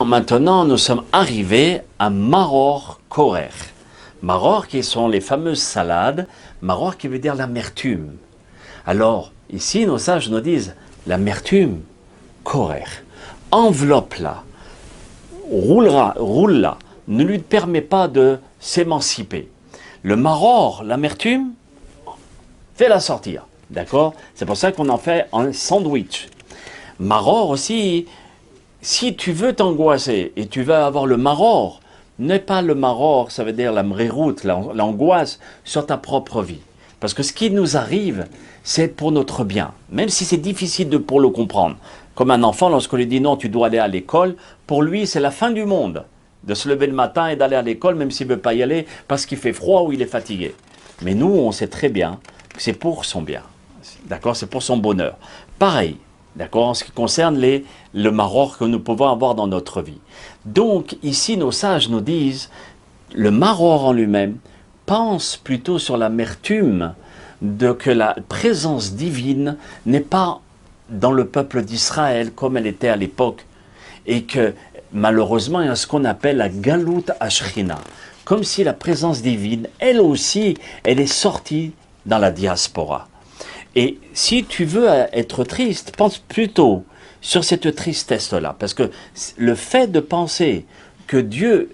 Maintenant, nous sommes arrivés à Maror Korer. Maror, qui sont les fameuses salades. Maror, qui veut dire l'amertume. Alors, ici, nos sages nous disent l'amertume, Korer. Enveloppe-la, roule-la, ne lui permet pas de s'émanciper. Le Maror, l'amertume, fais-la sortir. D'accord? C'est pour ça qu'on en fait un sandwich. Maror aussi, si tu veux t'angoisser et tu veux avoir le maror, n'est pas le maror, ça veut dire la mréroute, l'angoisse sur ta propre vie. Parce que ce qui nous arrive, c'est pour notre bien. Même si c'est difficile pour le comprendre. Comme un enfant, lorsqu'on lui dit non, tu dois aller à l'école, pour lui, c'est la fin du monde. De se lever le matin et d'aller à l'école, même s'il ne veut pas y aller, parce qu'il fait froid ou il est fatigué. Mais nous, on sait très bien que c'est pour son bien. D'accord? C'est pour son bonheur. Pareil. D'accord, en ce qui concerne le maror que nous pouvons avoir dans notre vie. Donc, ici, nos sages nous disent, le maror en lui-même pense plutôt sur l'amertume de que la présence divine n'est pas dans le peuple d'Israël comme elle était à l'époque, et que malheureusement, il y a ce qu'on appelle la galout ashrina, comme si la présence divine, elle aussi, elle est sortie dans la diaspora. Et si tu veux être triste, pense plutôt sur cette tristesse-là. Parce que le fait de penser que Dieu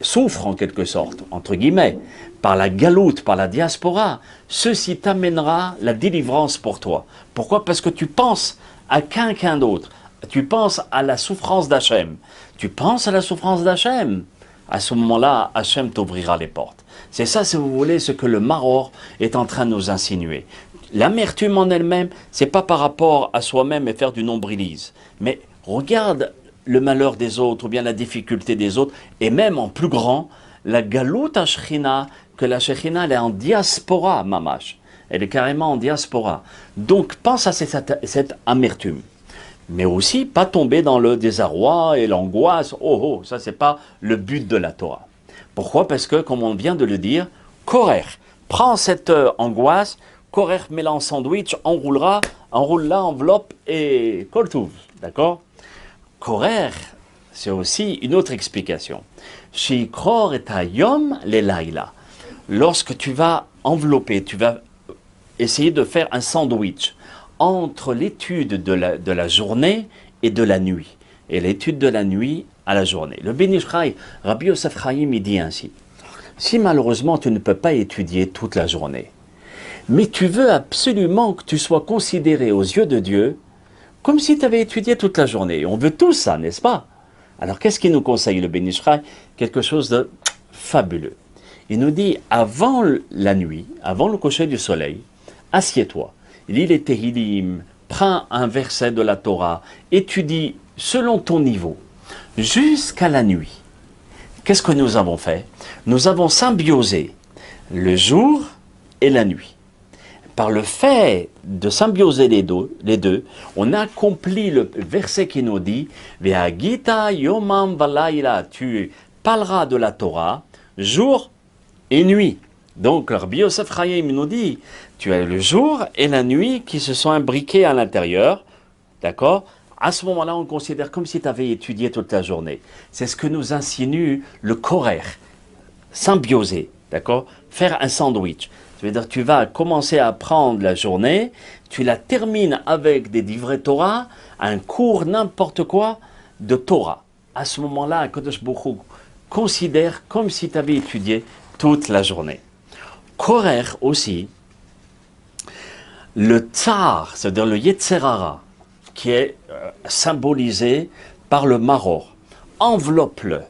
souffre en quelque sorte, entre guillemets, par la galoute, par la diaspora, ceci t'amènera la délivrance pour toi. Pourquoi? Parce que tu penses à quelqu'un d'autre. Tu penses à la souffrance d'Hachem. Tu penses à la souffrance d'Hachem. À ce moment-là, Hachem t'ouvrira les portes. C'est ça, si vous voulez, ce que le maror est en train de nous insinuer. L'amertume en elle-même, c'est pas par rapport à soi-même et faire du nombrilisme. Mais regarde le malheur des autres ou bien la difficulté des autres, et même en plus grand, la galout ashrina, que la Shekhinah elle est en diaspora, mamash. Elle est carrément en diaspora. Donc pense à cette amertume. Mais aussi, pas tomber dans le désarroi et l'angoisse. Oh, oh, ça c'est pas le but de la Torah. Pourquoi? Parce que, comme on vient de le dire, Korer, prends cette angoisse, Korer, mets-la en sandwich, enroule-la, enveloppe et koltouv. D'accord? Korer, c'est aussi une autre explication. Shikror et ayom le laïla. Lorsque tu vas envelopper, tu vas essayer de faire un sandwich entre l'étude de la journée et de la nuit. Et l'étude de la nuit à la journée. Le Ben Ish Chai, Rabbi Yosef Chaim, il dit ainsi. Si malheureusement tu ne peux pas étudier toute la journée, mais tu veux absolument que tu sois considéré aux yeux de Dieu comme si tu avais étudié toute la journée. On veut tout ça, n'est-ce pas? Alors qu'est-ce qu'il nous conseille le Ben Ish Chai? Quelque chose de fabuleux. Il nous dit, avant la nuit, avant le coucher du soleil, assieds-toi, lis les Tehillim, prends un verset de la Torah, étudie selon ton niveau, jusqu'à la nuit. Qu'est-ce que nous avons fait? Nous avons symbiosé le jour et la nuit. Par le fait de symbioser les deux, on accomplit le verset qui nous dit « Ve'agita yomam valayla » tu parleras de la Torah jour et nuit. Donc, Rabbi Yosef Chaim nous dit « Tu as le jour et la nuit qui se sont imbriqués à l'intérieur. » D'accord? À ce moment-là, on considère comme si tu avais étudié toute la journée. C'est ce que nous insinue le Korer, symbioser, d'accord? Faire un sandwich. Ça veut dire tu vas commencer à apprendre la journée, tu la termines avec des livrets Torah, un cours n'importe quoi de Torah. À ce moment-là, Kadosh Baruch Hu considère comme si tu avais étudié toute la journée. Korer aussi, le tsar, c'est-à-dire le Yetzer Hara, qui est symbolisé par le maror. Enveloppe-le,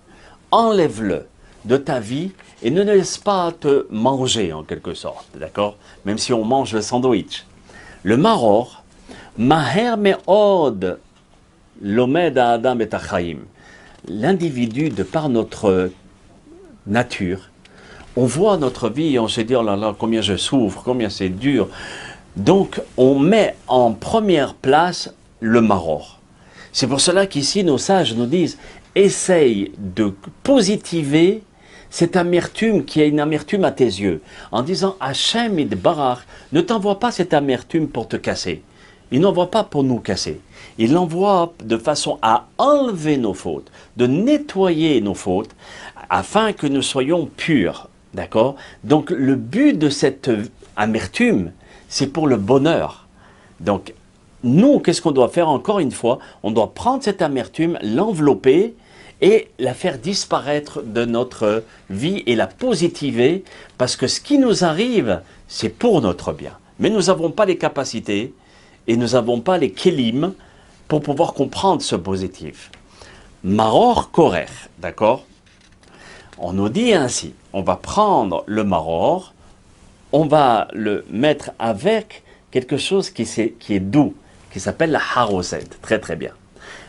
enlève-le de ta vie et ne laisse pas te manger en quelque sorte, d'accord? Même si on mange le sandwich. Le maror, maher me'od lomed ha'adam et ha'chaim. L'individu, de par notre nature, on voit notre vie et on se dit, oh là là, combien je souffre, combien c'est dur. Donc, on met en première place le maror. C'est pour cela qu'ici, nos sages nous disent, essaye de positiver cette amertume qui est une amertume à tes yeux, en disant, Hachem Idbarach ne t'envoie pas cette amertume pour te casser. Il n'envoie pas pour nous casser. Il l'envoie de façon à enlever nos fautes, de nettoyer nos fautes, afin que nous soyons purs. D'accord? Donc le but de cette amertume, c'est pour le bonheur. Donc nous, qu'est-ce qu'on doit faire encore une fois? On doit prendre cette amertume, l'envelopper et la faire disparaître de notre vie et la positiver, parce que ce qui nous arrive, c'est pour notre bien. Mais nous n'avons pas les capacités et nous n'avons pas les kélim pour pouvoir comprendre ce positif. Maror korer, d'accord? On nous dit ainsi, on va prendre le maror, on va le mettre avec quelque chose qui est doux, qui s'appelle la haroset, très très bien.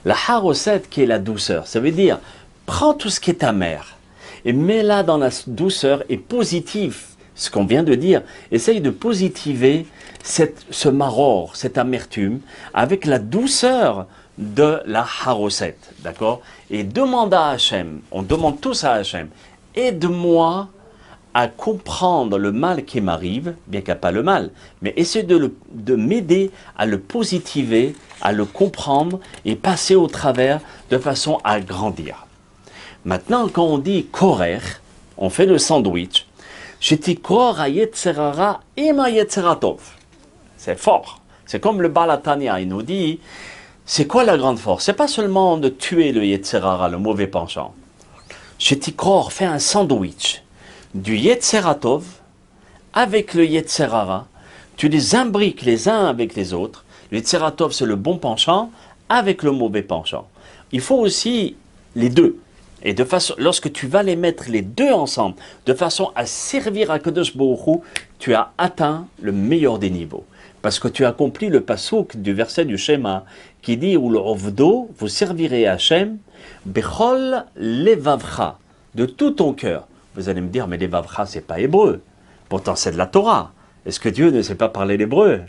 La haroset qui est la douceur, ça veut dire, prends tout ce qui est amer et mets-la dans la douceur et positif, ce qu'on vient de dire, essaye de positiver ce maror, cette amertume, avec la douceur de la haroset, d'accord? Et demande à Hachem, on demande tous à Hachem, aide-moi à comprendre le mal qui m'arrive, bien qu'il n'y a pas le mal, mais essaie de m'aider à le positiver, à le comprendre et passer au travers de façon à grandir. Maintenant, quand on dit korer, on fait le sandwich. Shetikor ha yetzerara ima yetzeratov. C'est fort. C'est comme le Balatania, il nous dit, c'est quoi la grande force? C'est pas seulement de tuer le yetzerara, le mauvais penchant. Shetikor fait un sandwich du yetzeratov avec le yetzerara. Tu les imbriques les uns avec les autres. Le yetzeratov, c'est le bon penchant avec le mauvais penchant. Il faut aussi les deux. Et de façon, lorsque tu vas les mettre les deux ensemble, de façon à servir à Kadosh Baruch Hu, tu as atteint le meilleur des niveaux. Parce que tu as accompli le pasouk du verset du Shema qui dit « Ou le ovdo, vous servirez à Hachem, bechol levavcha, de tout ton cœur. » Vous allez me dire « Mais levavcha, c'est pas hébreu. Pourtant, c'est de la Torah. Est-ce que Dieu ne sait pas parler l'hébreu ?»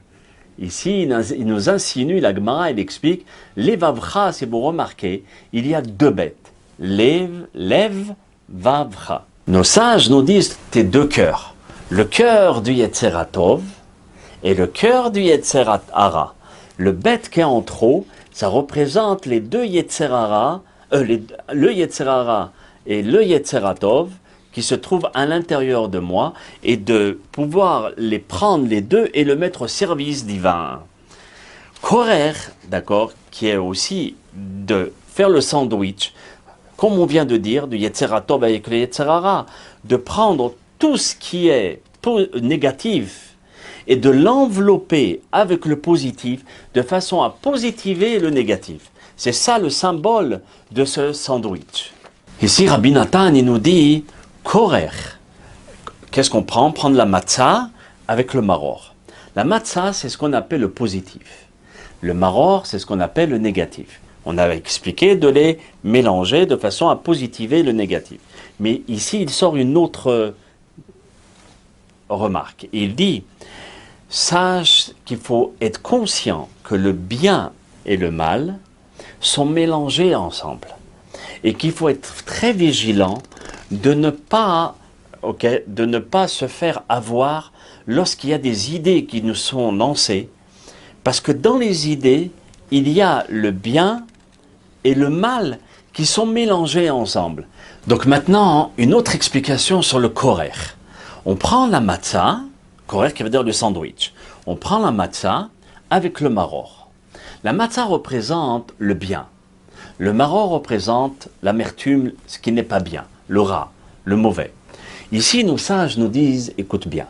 Ici, il nous insinue, la Gemara, il explique « Levavcha, si vous remarquez, il y a deux bêtes. Lev, vavcha. Nos sages nous disent tes deux cœurs. Le cœur du Yetzeratov et le cœur du Yetzerat Hara. Le bête qui est en trop, ça représente les deux Yetzerara, le Yetzerara et le Yetzeratov qui se trouvent à l'intérieur de moi et de pouvoir les prendre les deux et le mettre au service divin. Korer, d'accord, qui est aussi de faire le sandwich, comme on vient de dire, du Yetzeratov avec le Yetzerara, de prendre tout ce qui est négatif et de l'envelopper avec le positif de façon à positiver le négatif. C'est ça le symbole de ce sandwich. Ici, Rabbi Nathan, il nous dit, korer. Qu'est-ce qu'on prend? Prendre la matzah avec le maror. La matzah, c'est ce qu'on appelle le positif. Le maror, c'est ce qu'on appelle le négatif. On a expliqué de les mélanger de façon à positiver le négatif. Mais ici, il sort une autre remarque. Il dit, sache qu'il faut être conscient que le bien et le mal sont mélangés ensemble. Et qu'il faut être très vigilant de ne pas se faire avoir lorsqu'il y a des idées qui nous sont lancées. Parce que dans les idées, il y a le bien et le mal qui sont mélangés ensemble. Donc maintenant, une autre explication sur le korer. On prend la matzah, korer qui veut dire le sandwich. On prend la matzah avec le maror. La matzah représente le bien. Le maror représente l'amertume, ce qui n'est pas bien, le rat, le mauvais. Ici, nos sages nous disent, écoute bien,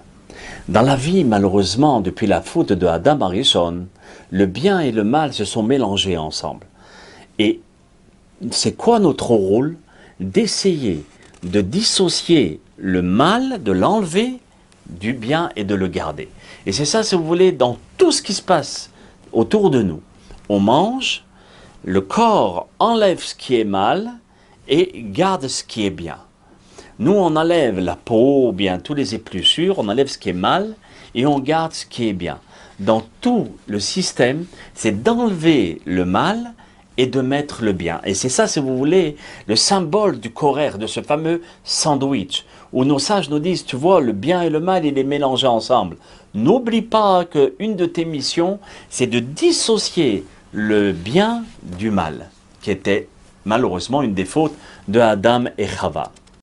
dans la vie, malheureusement, depuis la faute de Adam Arishon, le bien et le mal se sont mélangés ensemble. Et c'est quoi notre rôle? D'essayer de dissocier le mal, de l'enlever du bien et de le garder. Et c'est ça, si vous voulez, dans tout ce qui se passe autour de nous. On mange, le corps enlève ce qui est mal et garde ce qui est bien. Nous, on enlève la peau, ou bien tous les épluchures, on enlève ce qui est mal et on garde ce qui est bien. Dans tout le système, c'est d'enlever le mal et de mettre le bien. Et c'est ça, si vous voulez, le symbole du korer, de ce fameux sandwich, où nos sages nous disent, tu vois, le bien et le mal, il est mélangé ensemble. N'oublie pas qu'une de tes missions, c'est de dissocier le bien du mal, qui était malheureusement une des fautes de Adam et Chava.